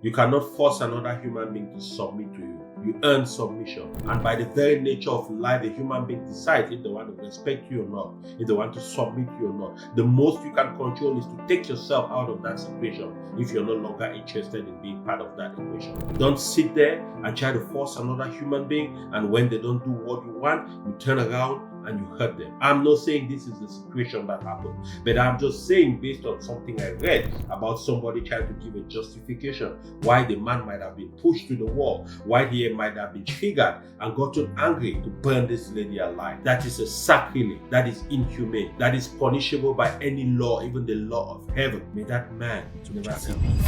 You cannot force another human being to submit to you. You earn submission. And by the very nature of life, a human being decides if they want to respect you or not, if they want to submit to you or not. The most you can control is to take yourself out of that situation if you're no longer interested in being part of that equation. Don't sit there and try to force another human being, and when they don't do what you want, you turn around and you hurt them. I'm not saying this is the situation that happened, but I'm just saying based on something I read about somebody trying to give a justification why the man might have been pushed to the wall, why he might have been triggered and gotten angry to burn this lady alive. That is a sacrilege. That is inhumane. That is punishable by any law, even the law of heaven. May that man never see me.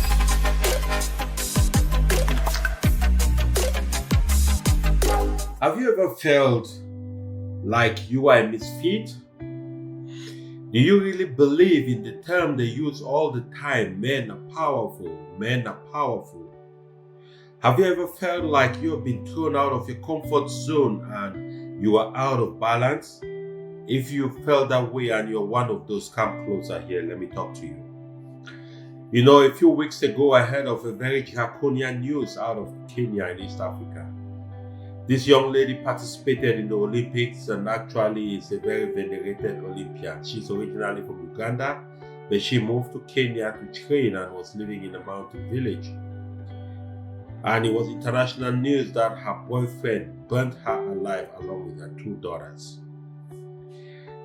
Have you ever felt like you are a misfit? Do you really believe in the term they use all the time, men are powerful, men are powerful? Have you ever felt like you have been thrown out of your comfort zone and you are out of balance? If you felt that way and you're one of those, come closer here, let me talk to you. You know, a few weeks ago I heard of a very draconian news out of Kenya in East Africa. This young lady participated in the Olympics and actually is a very venerated Olympian. She's originally from Uganda, but she moved to Kenya to train and was living in a mountain village. And it was international news that her boyfriend burnt her alive along with her 2 daughters.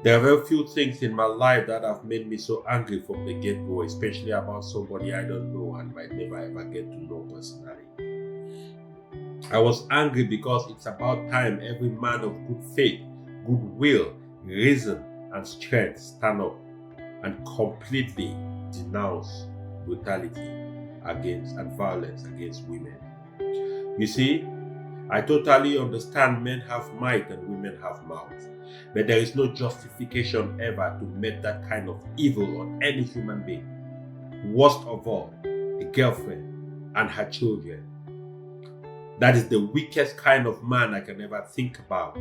There are very few things in my life that have made me so angry from the get-go, especially about somebody I don't know and might never ever get to know personally. I was angry because it's about time every man of good faith, goodwill, reason, and strength stand up and completely denounce brutality against and violence against women. You see, I totally understand men have might and women have mouth, but there is no justification ever to make that kind of evil on any human being. Worst of all, a girlfriend and her children. That is the weakest kind of man I can ever think about.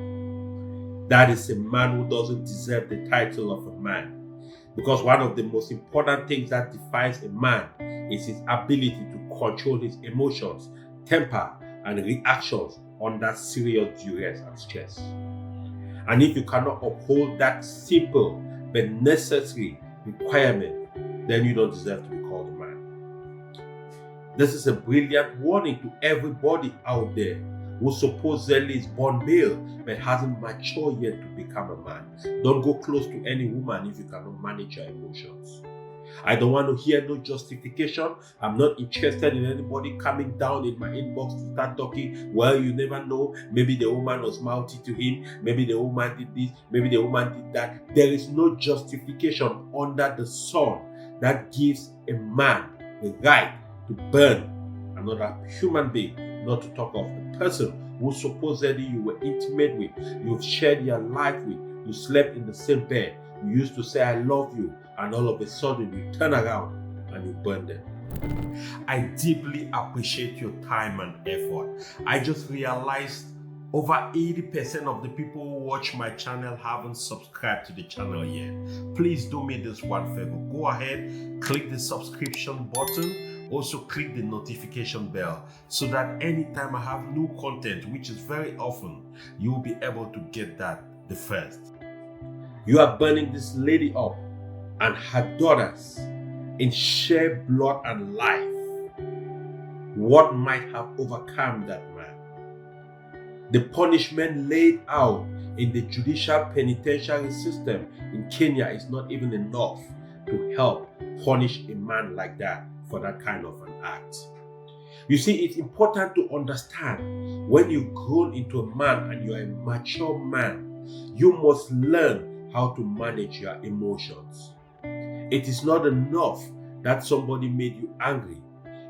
That is a man who doesn't deserve the title of a man. Because one of the most important things that defines a man is his ability to control his emotions, temper, and reactions under serious duress and stress. And if you cannot uphold that simple but necessary requirement, then you don't deserve to be called a man. This is a brilliant warning to everybody out there who supposedly is born male but hasn't matured yet to become a man. Don't go close to any woman if you cannot manage your emotions. I don't want to hear no justification. I'm not interested in anybody coming down in my inbox to start talking. Well, you never know. Maybe the woman was mouthy to him. Maybe the woman did this. Maybe the woman did that. There is no justification under the sun that gives a man the right to burn another human being, not to talk of the person who supposedly you were intimate with, you've shared your life with, you slept in the same bed, you used to say I love you, and all of a sudden you turn around and you burn them. I deeply appreciate your time and effort. I just realized over 80% of the people who watch my channel haven't subscribed to the channel yet. Please do me this one favor. Go ahead, click the subscription button. Also click the notification bell so that anytime I have new content, which is very often, you will be able to get that the first. You are burning this lady up and her daughters in sheer blood and life. What might have overcome that man? The punishment laid out in the judicial penitentiary system in Kenya is not even enough to help punish a man like that for that kind of an act. You see, it's important to understand when you've grown into a man and you're a mature man, you must learn how to manage your emotions. It is not enough that somebody made you angry.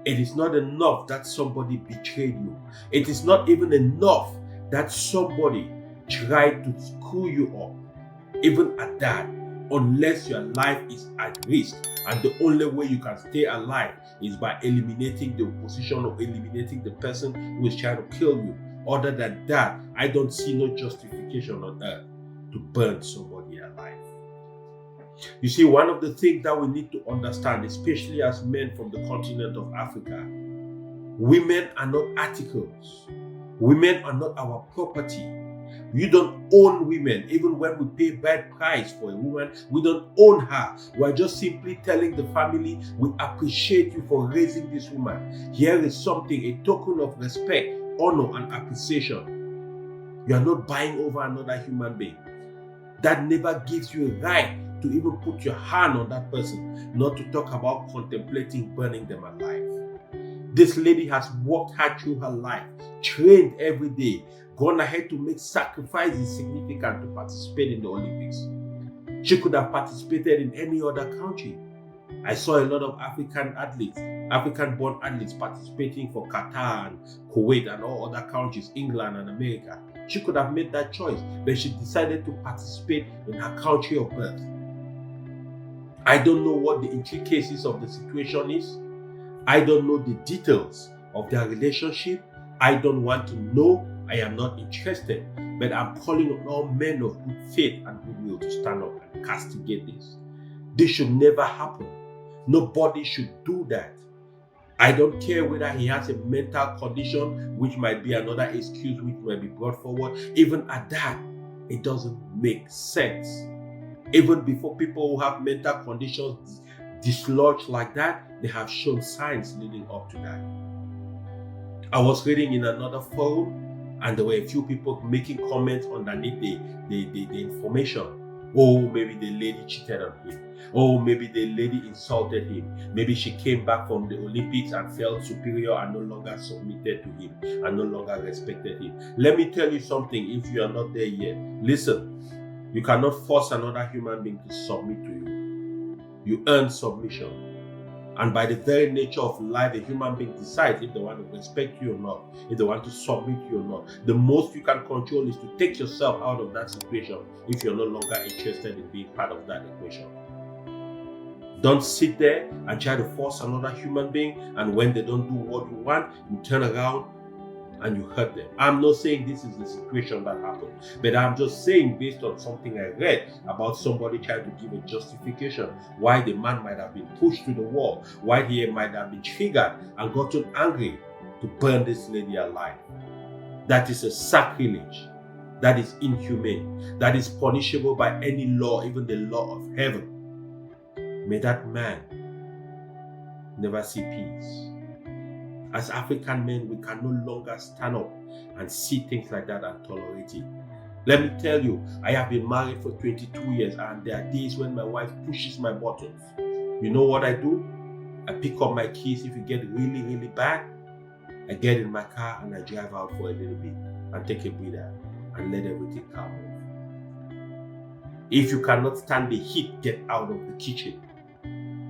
It is not enough that somebody betrayed you. It is not even enough that somebody tried to screw you up. Even at that, unless your life is at risk, and the only way you can stay alive is by eliminating the opposition or eliminating the person who is trying to kill you. Other than that, I don't see no justification on earth to burn somebody alive. You see, one of the things that we need to understand, especially as men from the continent of Africa, Women are not articles. Women are not our property. You don't own women. Even when we pay bad price for a woman, we don't own her. We're just simply telling the family, we appreciate you for raising this woman. Here is something, a token of respect, honor, and appreciation. You are not buying over another human being. That never gives you a right to even put your hand on that person, not to talk about contemplating burning them alive. This lady has worked hard through her life, trained every day, gone ahead to make sacrifices significant to participate in the Olympics. She could have participated in any other country. I saw a lot of African athletes, African-born athletes participating for Qatar and Kuwait and all other countries, England and America. She could have made that choice, but she decided to participate in her country of birth. I don't know what the intricacies of the situation is. I don't know the details of their relationship. I don't want to know. I am not interested. But I'm calling on all men of good faith and goodwill to stand up and castigate this. This should never happen. Nobody should do that. I don't care whether he has a mental condition, which might be another excuse which might be brought forward. Even at that, it doesn't make sense. Even before people who have mental conditions dislodged like that, they have shown signs leading up to that. I was reading in another forum, and there were a few people making comments underneath the information. Oh, maybe the lady cheated on him. Oh, maybe the lady insulted him. Maybe she came back from the Olympics and felt superior and no longer submitted to him and no longer respected him. Let me tell you something, if you are not there yet. Listen, you cannot force another human being to submit to you. You earn submission. And by the very nature of life, a human being decides if they want to respect you or not, if they want to submit to you or not. The most you can control is to take yourself out of that situation if you're no longer interested in being part of that equation. Don't sit there and try to force another human being, and when they don't do what you want, you turn around and you hurt them. I'm not saying this is the situation that happened, but I'm just saying based on something I read about somebody trying to give a justification why the man might have been pushed to the wall, why he might have been triggered and gotten angry to burn this lady alive. That is a sacrilege. That is inhumane. That is punishable by any law, even the law of heaven. May that man never see peace. As African men, we can no longer stand up and see things like that and tolerate it. Let me tell you, I have been married for 22 years and there are days when my wife pushes my buttons. You know what I do? I pick up my keys if it gets really, really bad. I get in my car and I drive out for a little bit and take a breather and let everything calm off. If you cannot stand the heat, get out of the kitchen.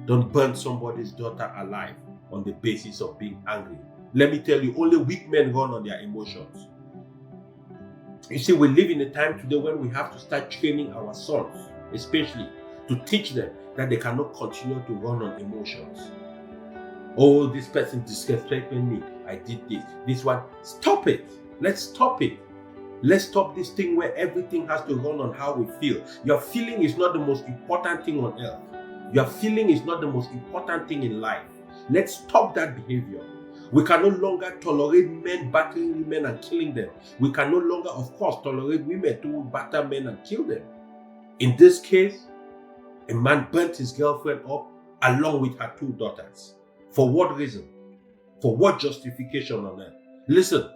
Don't burn somebody's daughter alive on the basis of being angry. Let me tell you, only weak men run on their emotions. You see, we live in a time today when we have to start training our sons, especially, to teach them that they cannot continue to run on emotions. Oh, this person disrespected me. I did this. This one. Stop it. Let's stop it. Let's stop this thing where everything has to run on how we feel. Your feeling is not the most important thing on earth. Your feeling is not the most important thing in life. Let's stop that behavior. We can no longer tolerate men battering women and killing them. We can no longer, of course, tolerate women who batter men and kill them. In this case, a man burnt his girlfriend up along with her 2 daughters. For what reason? For what justification on earth? Listen,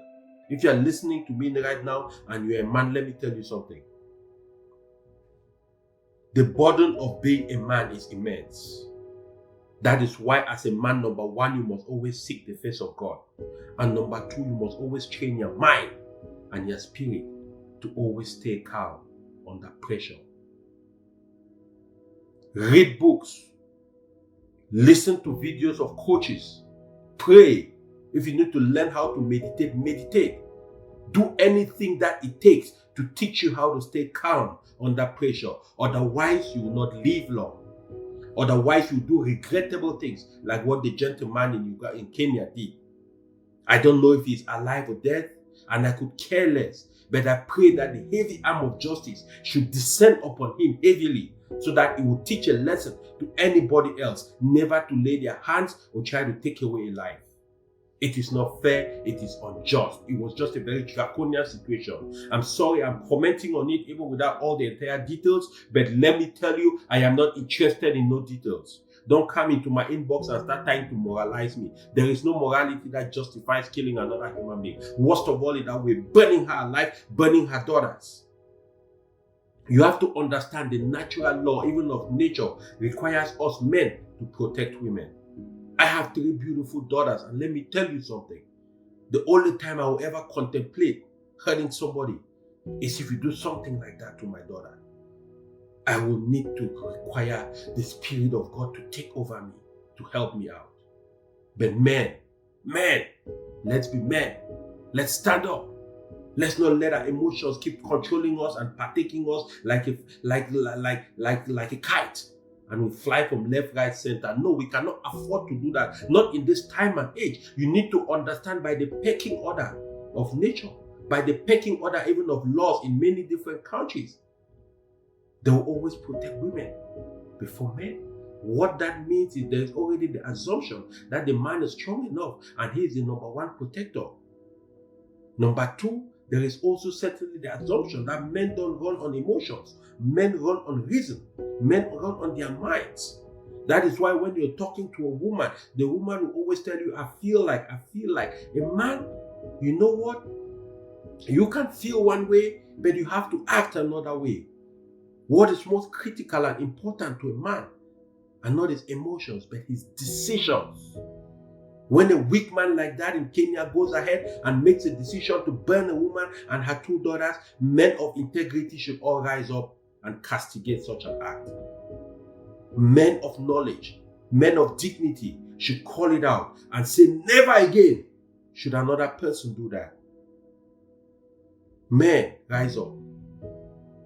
if you are listening to me right now and you're a man, let me tell you something. The burden of being a man is immense. That is why as a man, number 1, you must always seek the face of God. And number 2, you must always train your mind and your spirit to always stay calm under pressure. Read books. Listen to videos of coaches. Pray. If you need to learn how to meditate, meditate. Do anything that it takes to teach you how to stay calm under pressure. Otherwise, you will not live long. Otherwise, you do regrettable things like what the gentleman in Kenya did. I don't know if he's alive or dead, and I could care less. But I pray that the heavy arm of justice should descend upon him heavily, so that it will teach a lesson to anybody else never to lay their hands or try to take away a life. It is not fair, it is unjust. It was just a very draconian situation. I'm sorry, I'm commenting on it even without all the entire details, but let me tell you, I am not interested in no details. Don't come into my inbox and start trying to moralize me. There is no morality that justifies killing another human being. Worst of all, in that way, burning her alive, burning her daughters. You have to understand the natural law, even of nature, requires us men to protect women. I have 3 beautiful daughters, and let me tell you something. The only time I will ever contemplate hurting somebody is if you do something like that to my daughter. I will need to require the Spirit of God to take over me, to help me out. But men, let's be men. Let's stand up. Let's not let our emotions keep controlling us and partaking us like a kite. And we fly from left, right, center. No, we cannot afford to do that. Not in this time and age. You need to understand by the pecking order of nature, by the pecking order even of laws in many different countries. They will always protect women before men. What that means is there's already the assumption that the man is strong enough and he is the number 1 protector. Number 2, there is also certainly the assumption that men don't run on emotions. Men run on reason. Men run on their minds. That is why when you're talking to a woman, the woman will always tell you, I feel like. A man, you know what? You can feel one way, but you have to act another way. What is most critical and important to a man are not his emotions, but his decisions. When a weak man like that in Kenya goes ahead and makes a decision to burn a woman and her 2 daughters, men of integrity should all rise up and castigate such an act. Men of knowledge, men of dignity should call it out and say, never again should another person do that. Men, rise up.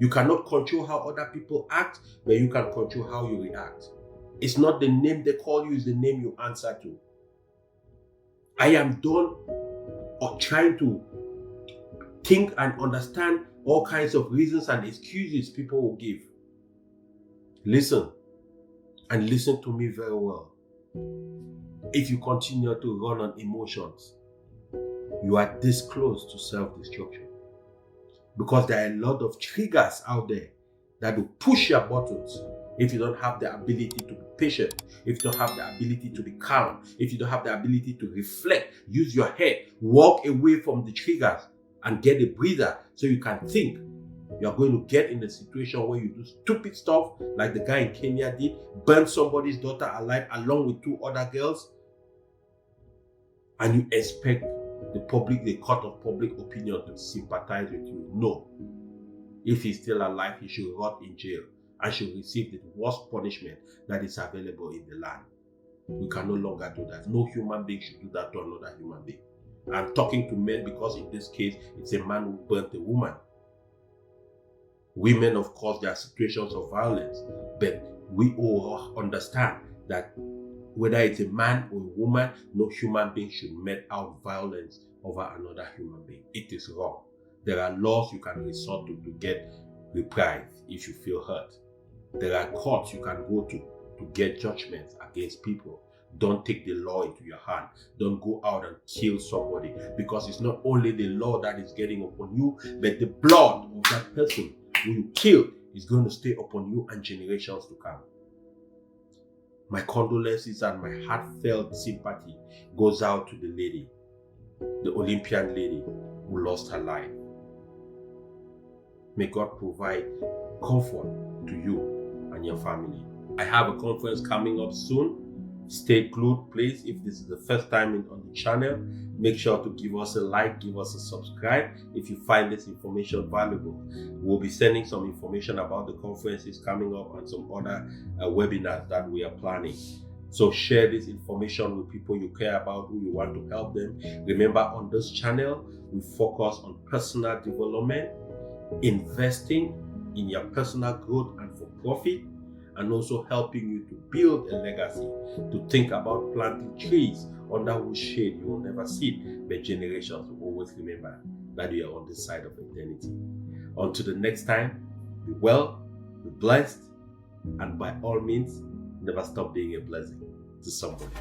You cannot control how other people act, but you can control how you react. It's not the name they call you, it's the name you answer to. I am done trying to think and understand all kinds of reasons and excuses people will give. Listen, and listen to me very well. If you continue to run on emotions, you are this close to self-destruction. Because there are a lot of triggers out there that will push your buttons if you don't have the ability to be patient, if you don't have the ability to be calm, if you don't have the ability to reflect, use your head, walk away from the triggers and get a breather so you can think. You're going to get in a situation where you do stupid stuff like the guy in Kenya did, burn somebody's daughter alive along with 2 other girls, and you expect the court of public opinion to sympathize with you. No. If he's still alive, he should rot in jail and should receive the worst punishment that is available in the land. We can no longer do that. No human being should do that to another human being. I'm talking to men because in this case, it's a man who burnt a woman. Women, of course, there are situations of violence, but we all understand that whether it's a man or a woman, no human being should mete out violence over another human being. It is wrong. There are laws you can resort to get reprisal if you feel hurt. There are courts you can go to get judgments against people. Don't take the law into your hand. Don't go out and kill somebody, because it's not only the law that is getting upon you, but the blood of that person who you killed is going to stay upon you and generations to come. My condolences and my heartfelt sympathy goes out to the lady, the Olympian lady who lost her life. May God provide comfort to you and your family. I have a conference coming up soon. Stay glued, please. If this is the first time on the channel, make sure to give us a like, give us a subscribe if you find this information valuable. We'll be sending some information about the conferences coming up and some other webinars that we are planning. So share this information with people you care about, who you want to help them. Remember, on this channel, we focus on personal development, investing in your personal growth and for profit, and also helping you to build a legacy, to think about planting trees under whose shade you will never sit, but generations will always remember that you are on this side of eternity. Until the next time, be well, be blessed, and by all means, never stop being a blessing to somebody.